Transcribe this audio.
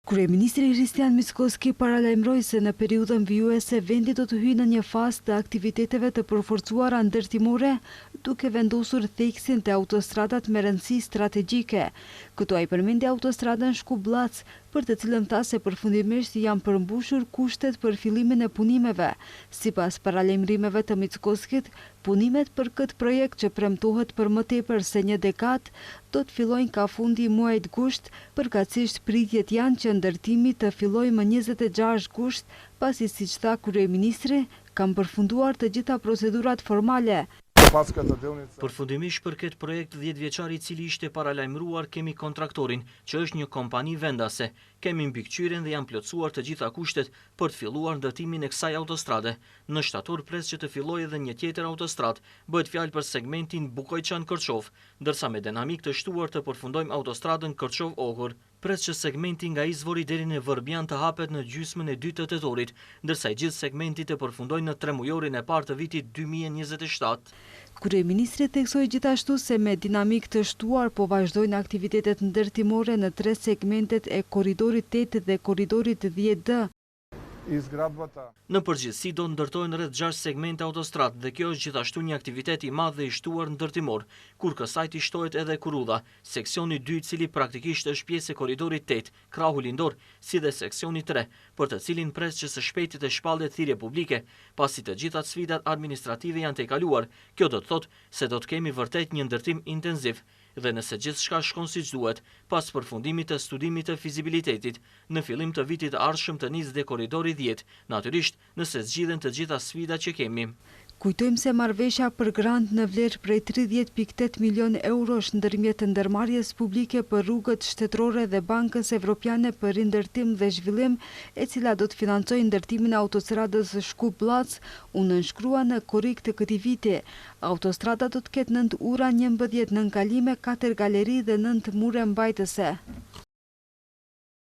Kryeministri Kristian Mickoski paralajmëroi se në periudhën vijuese vendi do të hyjë në një fazë të aktiviteteve të përforcuara ndërtimore, duke vendosur theksin të autostradat me rëndësi strategjike. Këtu ai përmendi autostradën Shkup-Llac, për të cilën tha se përfundimisht janë përmbushur kushtet për fillimin e punimeve. Sipas paralajmërimeve të Mickoskit, punimet për këtë projekt që premtohet për më tepër se një dekadë do të fillojnë ka fundi muajit gusht, përkatësisht pritjet janë që ndërtimi të fillojë më 26 gusht, pasi siç tha kryeministri, kanë përfunduar të gjitha procedurat formale. Përfundimisht për këtë projekt 10 vjeçar i cili ishte paralajmëruar, kemi kontraktorin, që është një kompani vendase. Kemi mbikëqyrjen dhe janë plotësuar të gjitha kushtet për të filluar ndërtimin e kësaj autostrade. Në shtator pres që të fillojë edhe një tjetër autostradë, bëhet fjalë për segmentin Bukojçan-Kërçov, ndërsa me dinamik të shtuar të përfundojmë autostradën Kërçov-Ogur. Pres që segmenti nga Izvori deri në Vërbjan të hapet në gjysmën e 2 të tetorit, ndërsa i gjithë segmenti të përfundojnë në 3 mujorin e parë të vitit 2027. Kryeministri theksoi gjithashtu se me dinamik të shtuar po vazhdojnë aktivitetet ndërtimore në 3 segmentet e korridorit 8 dhe korridorit 10D. Në përgjithësi do ndërtojnë rreth 6 segmente autostradë dhe kjo është gjithashtu një aktivitet i madh dhe i shtuar ndërtimor, kur kësaj i shtohet edhe Kurudha, seksioni 2 i cili praktikisht është pjesë e korridorit 8, krahu lindor, si dhe seksioni 3, për të cilin pres që së shpejti të shpallet thirrje publike, pasi të gjitha sfidat administrative janë tejkaluar. Kjo do të thotë se do të kemi vërtet një ndërtim intenziv. Dhe nëse gjithçka shkon siç duhet, pas përfundimit të studimit të fizibilitetit, në fillim të vitit të ardhshëm të nisë dhe korridori 10, natyrisht nëse zgjidhen të gjitha sfidat që kemi. Kujtojmë se marrëveshja për grant në vlerë prej 30.8 milion eurosh ndërmjet ndërmarrjes publike për rrugët shtetërore dhe Bankës Evropiane për Rindërtim dhe Zhvillim, e cila do të financojë ndërtimin e autostradës Shkup-Llac, u nënshkrua në korrik të këtij viti. Autostrada do të ketë 9 ura, 11 nënkalime, 4 galeri dhe 9 mure mbajtëse.